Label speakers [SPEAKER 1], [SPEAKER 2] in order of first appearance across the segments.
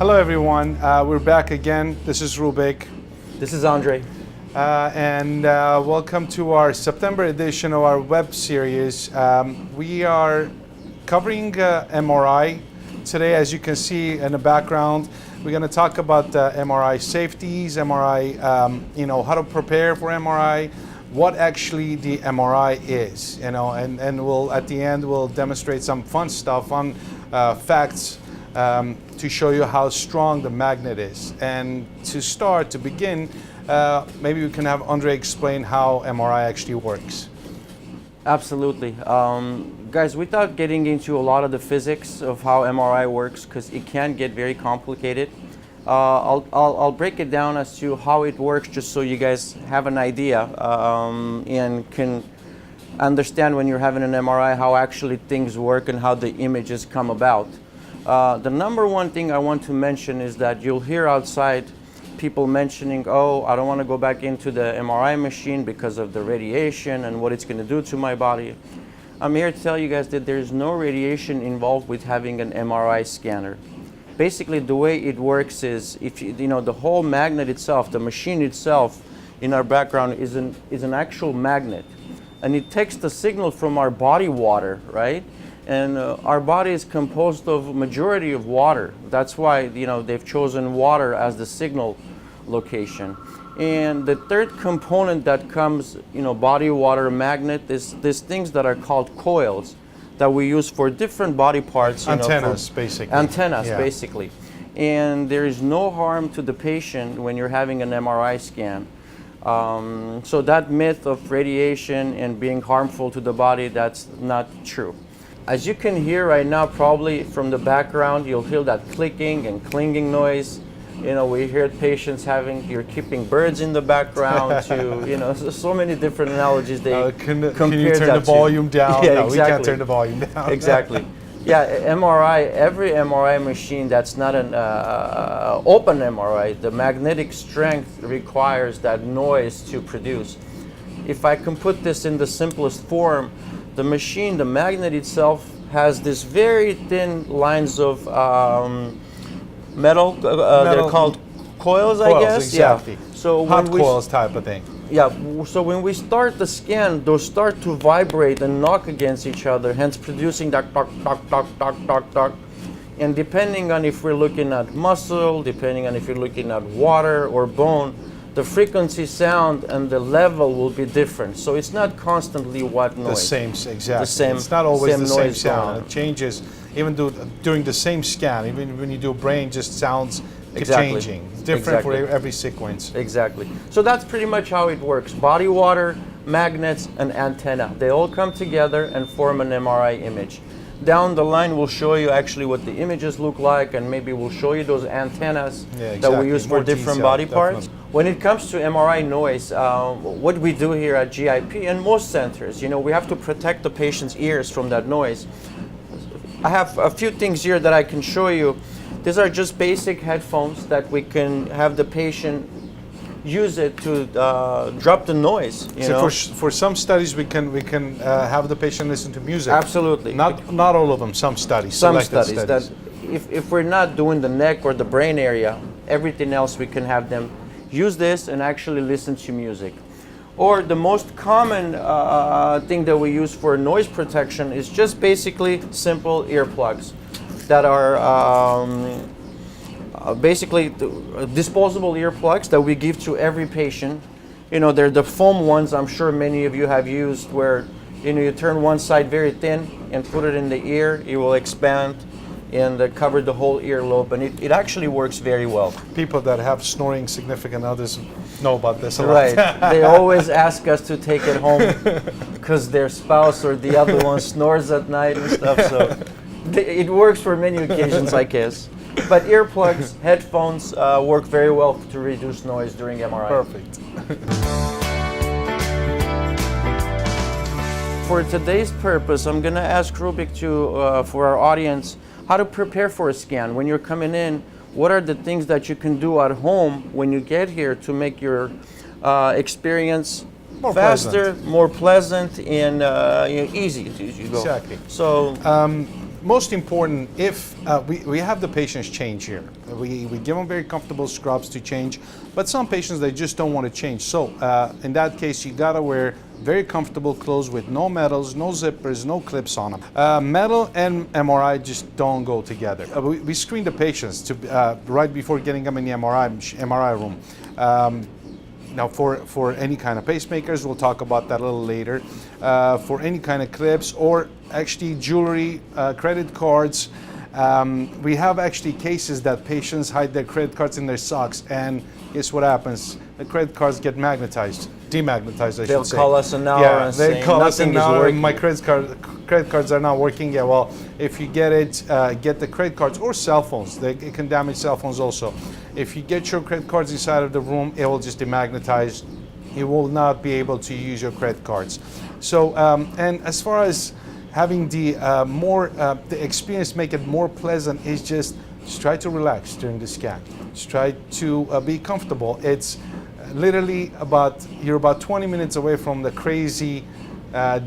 [SPEAKER 1] Hello everyone, we're back again. This is Rubik.
[SPEAKER 2] This is Andre.
[SPEAKER 1] And welcome to our September edition of our web series. We are covering MRI today. As you can see in the background, we're going to talk about MRI safeties, MRI, how to prepare for MRI, what actually the MRI is, and we'll at the end we'll demonstrate some fun stuff, fun facts to show you how strong the magnet is. And to begin, maybe we can have Andre explain how MRI actually works.
[SPEAKER 2] Absolutely. Guys, without getting into a lot of the physics of how MRI works, because it can get very complicated, I'll break it down as to how it works just so you guys have an idea and can understand when you're having an MRI how actually things work and how the images come about. The number one thing I want to mention is that you'll hear outside people mentioning, oh, I don't want to go back into the MRI machine because of the radiation and what it's going to do to my body. I'm here to tell you guys that there's no radiation involved with having an MRI scanner. Basically, the way it works is, if the whole magnet itself, the machine itself in our background is an actual magnet, and it takes the signal from our body water, right? And our body is composed of a majority of water. That's why they've chosen water as the signal location. And the third component that comes, body water magnet, is these things that are called coils that we use for different body parts.
[SPEAKER 1] Antennas, basically.
[SPEAKER 2] Antennas, yeah. Basically. And there is no harm to the patient when you're having an MRI scan. So that myth of radiation and being harmful to the body, that's not true. As you can hear right now, probably from the background, you'll hear that clicking and clinging noise. We hear patients you're keeping birds in the background to, so many different analogies they
[SPEAKER 1] can you turn the volume down?
[SPEAKER 2] Yeah,
[SPEAKER 1] no,
[SPEAKER 2] exactly.
[SPEAKER 1] We can't turn the volume down.
[SPEAKER 2] Exactly. Yeah, every MRI machine that's not an open MRI, the magnetic strength requires that noise to produce. If I can put this in the simplest form, the machine, the magnet itself, has this very thin lines of metal. They're called coils, I guess.
[SPEAKER 1] Exactly.
[SPEAKER 2] Yeah. So
[SPEAKER 1] hot coils type of thing.
[SPEAKER 2] Yeah. So when we start the scan, those start to vibrate and knock against each other, hence producing that tock, tock, tock, tock, tock, tock. And depending on if we're looking at muscle, depending on if you're looking at water or bone, the frequency, sound, and the level will be different. So it's not constantly white noise.
[SPEAKER 1] The same, exactly.
[SPEAKER 2] The same,
[SPEAKER 1] it's not always the same
[SPEAKER 2] sound.
[SPEAKER 1] It changes even during the same scan. Even when you do brain, just sounds
[SPEAKER 2] exactly.
[SPEAKER 1] changing. It's different for every sequence.
[SPEAKER 2] Exactly. So that's pretty much how it works. Body water, magnets, and antenna. They all come together and form an MRI image. Down the line, we'll show you actually what the images look like, and maybe we'll show you those antennas that we use for different body parts. When it comes to MRI noise, what we do here at GIP and most centers, we have to protect the patient's ears from that noise. I have a few things here that I can show you. These are just basic headphones that we can have the patient use it to drop the noise.
[SPEAKER 1] So for some studies, we can have the patient listen to music.
[SPEAKER 2] Absolutely.
[SPEAKER 1] Not all of them. Some studies.
[SPEAKER 2] Some studies. That if we're not doing the neck or the brain area, everything else we can have them use this and actually listen to music. Or the most common thing that we use for noise protection is just basically simple earplugs that are basically disposable earplugs that we give to every patient. They're the foam ones I'm sure many of you have used, where you turn one side very thin and put it in the ear, it will expand and cover the whole earlobe, and it actually works very well.
[SPEAKER 1] People that have snoring significant others know about this a lot.
[SPEAKER 2] Right. They always ask us to take it home because their spouse or the other one snores at night and stuff, so it works for many occasions, I guess. But earplugs, headphones work very well to reduce noise during MRI.
[SPEAKER 1] Perfect.
[SPEAKER 2] For today's purpose, I'm going to ask Rubik for our audience, how to prepare for a scan. When you're coming in, what are the things that you can do at home when you get here to make your experience faster, more pleasant, and easy as you go?
[SPEAKER 1] Exactly.
[SPEAKER 2] So
[SPEAKER 1] most important, if we have the patients change here, we give them very comfortable scrubs to change, but some patients, they just don't want to change. So in that case, you gotta wear very comfortable clothes with no metals, no zippers, no clips on them. Metal and MRI just don't go together. We screen the patients right before getting them in the MRI room. Now, for any kind of pacemakers, we'll talk about that a little later. For any kind of clips or actually jewelry, credit cards, we have actually cases that patients hide their credit cards in their socks, and guess what happens? The credit cards get magnetized, demagnetized, I should say.
[SPEAKER 2] They'll call us an hour and say nothing is working.
[SPEAKER 1] My credit cards are not working. Yeah, well, if you get the credit cards or cell phones. It can damage cell phones also. If you get your credit cards inside of the room, it will just demagnetize. You will not be able to use your credit cards. So, and as far as having the experience, make it more pleasant, is just try to relax during the scan. Just try to be comfortable. It's literally you're about 20 minutes away from the crazy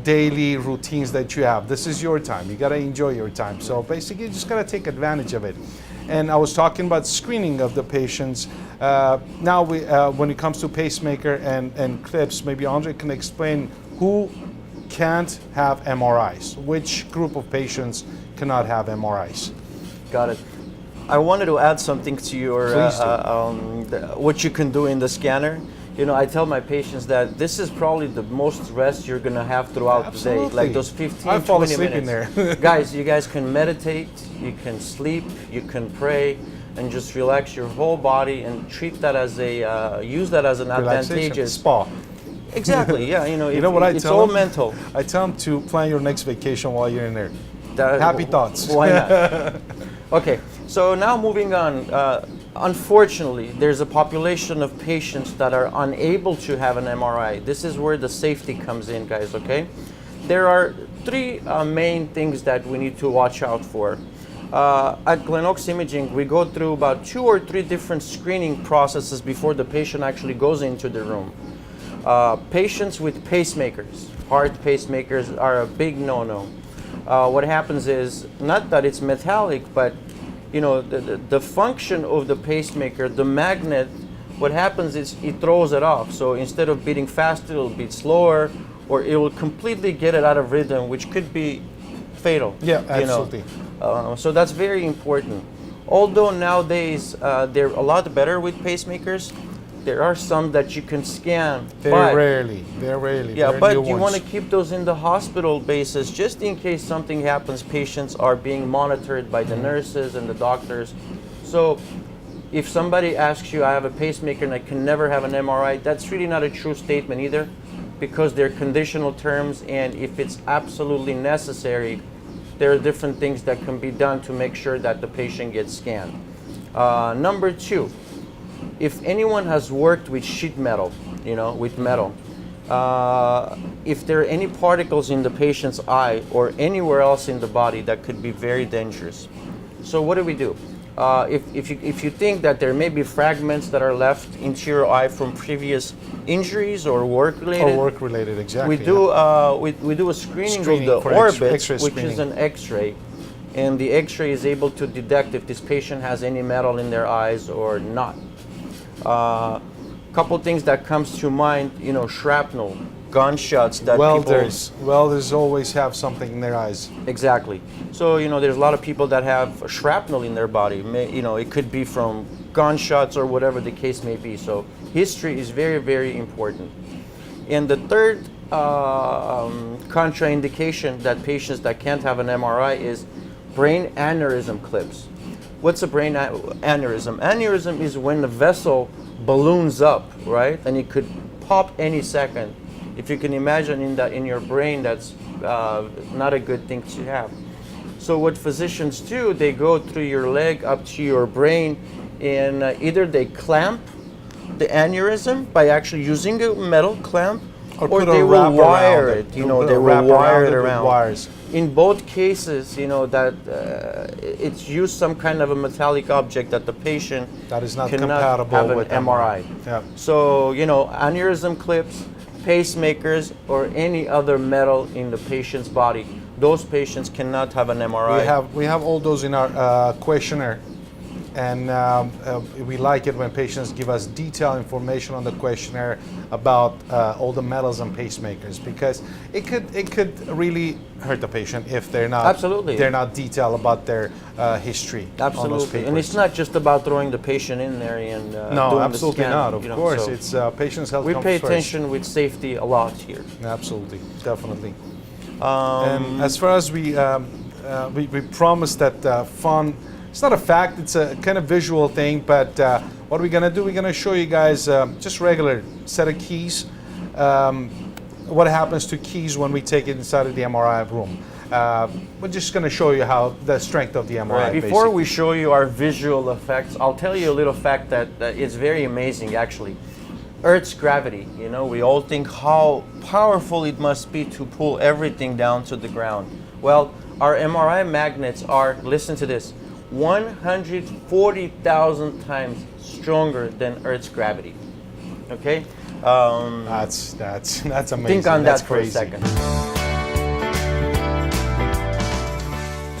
[SPEAKER 1] daily routines that you have. This is your time. You gotta enjoy your time. So basically, you just gotta take advantage of it. And I was talking about screening of the patients. Now, when it comes to pacemaker and clips, maybe Andre can explain who can't have MRIs. Which group of patients cannot have MRIs?
[SPEAKER 2] Got it. I wanted to add something to your what you can do in the scanner. You know, I tell my patients that this is probably the most rest you're going to have throughout the day. Like those 15,
[SPEAKER 1] I fall
[SPEAKER 2] 20
[SPEAKER 1] asleep
[SPEAKER 2] minutes.
[SPEAKER 1] in there.
[SPEAKER 2] Guys, you guys can meditate, you can sleep, you can pray, and just relax your whole body and treat that as use that as an advantageous
[SPEAKER 1] spa.
[SPEAKER 2] Exactly, yeah. You know,
[SPEAKER 1] you know what
[SPEAKER 2] it's all mental.
[SPEAKER 1] I tell them to plan your next vacation while you're in there. Happy thoughts.
[SPEAKER 2] Why not? Okay, so now moving on. Unfortunately, there's a population of patients that are unable to have an MRI. This is where the safety comes in, guys, okay? There are three main things that we need to watch out for. At Glenoaks Imaging, we go through about 2 or 3 different screening processes before the patient actually goes into the room. Patients with pacemakers, heart pacemakers, are a big no-no. What happens is, not that it's metallic, but you know, the function of the pacemaker, the magnet, what happens is it throws it off. So instead of beating faster, it'll beat slower, or it will completely get it out of rhythm, which could be fatal.
[SPEAKER 1] Yeah, absolutely.
[SPEAKER 2] So that's very important. Although nowadays they're a lot better with pacemakers, there are some that you can scan.
[SPEAKER 1] Very rarely.
[SPEAKER 2] Yeah, but you want to keep those in the hospital basis just in case something happens. Patients are being monitored by the nurses and the doctors. So if somebody asks you, I have a pacemaker and I can never have an MRI, that's really not a true statement either, because they're conditional terms, and if it's absolutely necessary, there are different things that can be done to make sure that the patient gets scanned. Number 2, if anyone has worked with sheet metal, you know, with metal, if there are any particles in the patient's eye or anywhere else in the body, that could be very dangerous. So what do? If you think that there may be fragments that are left into your eye from previous injuries or work-related.
[SPEAKER 1] Or work-related, exactly.
[SPEAKER 2] We do a screening of the orbit, which is an X-ray. And the X-ray is able to detect if this patient has any metal in their eyes or not. Couple things that comes to mind, you know, shrapnel, gunshots that
[SPEAKER 1] welders always have something in their eyes.
[SPEAKER 2] Exactly. So, you know, there's a lot of people that have shrapnel in their body. You know, it could be from gunshots or whatever the case may be. So history is very, very important. And the third contraindication that patients that can't have an MRI is brain aneurysm clips. What's a brain aneurysm? Aneurysm is when the vessel balloons up, right? And it could pop any second. If you can imagine in your brain, that's not a good thing to have. So what physicians do, they go through your leg up to your brain, and either they clamp the aneurysm by actually using a metal clamp, or they will wire it. You know, they will wire it around.
[SPEAKER 1] Wires.
[SPEAKER 2] In both cases, you know, that it's used some kind of a metallic object that the patient
[SPEAKER 1] that is not
[SPEAKER 2] cannot
[SPEAKER 1] compatible
[SPEAKER 2] have an
[SPEAKER 1] with
[SPEAKER 2] MRI.
[SPEAKER 1] Yeah.
[SPEAKER 2] So, you know, aneurysm clips, pacemakers, or any other metal in the patient's body those patients cannot have an MRI.
[SPEAKER 1] We have all those in our questionnaire, and we like it when patients give us detailed information on the questionnaire about all the metals and pacemakers, because it could really hurt the patient if they're not detailed about their history.
[SPEAKER 2] Absolutely,
[SPEAKER 1] on those papers.
[SPEAKER 2] and it's not just about throwing the patient in there and
[SPEAKER 1] no,
[SPEAKER 2] doing
[SPEAKER 1] absolutely
[SPEAKER 2] the scan,
[SPEAKER 1] not. Of course, so it's patient's health.
[SPEAKER 2] We
[SPEAKER 1] comes
[SPEAKER 2] pay
[SPEAKER 1] first.
[SPEAKER 2] attention with safety a lot here.
[SPEAKER 1] Absolutely, definitely. And as far as we promise that fun, it's not a fact, it's a kind of visual thing, but what are we gonna do? We're gonna show you guys just regular set of keys, what happens to keys when we take it inside of the MRI room. We're just gonna show you how the strength of the MRI.
[SPEAKER 2] Right. Before we show you our visual effects, I'll tell you a little fact that is very amazing actually. Earth's gravity, you know, we all think how powerful it must be to pull everything down to the ground. Well, our MRI magnets are, listen to this, 140,000 times stronger than Earth's gravity. Okay?
[SPEAKER 1] That's amazing.
[SPEAKER 2] Think on
[SPEAKER 1] that's
[SPEAKER 2] that
[SPEAKER 1] crazy.
[SPEAKER 2] for a second.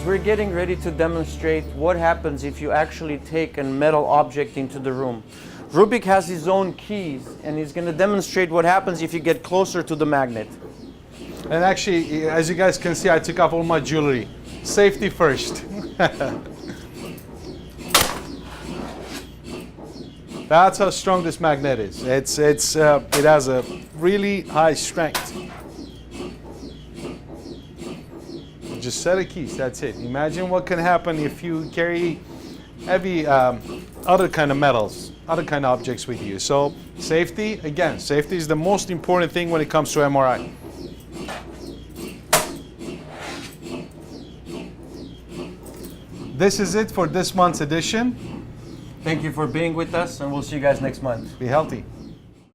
[SPEAKER 2] We're getting ready to demonstrate what happens if you actually take a metal object into the room. Rubik has his own keys, and he's going to demonstrate what happens if you get closer to the magnet.
[SPEAKER 1] And actually, as you guys can see, I took off all my jewelry. Safety first. That's how strong this magnet is. It has a really high strength. Just set of keys, that's it. Imagine what can happen if you carry heavy other kind of metals, other kind of objects with you. So safety, again, safety is the most important thing when it comes to MRI. This is it for this month's edition.
[SPEAKER 2] Thank you for being with us, and we'll see you guys next month.
[SPEAKER 1] Be healthy.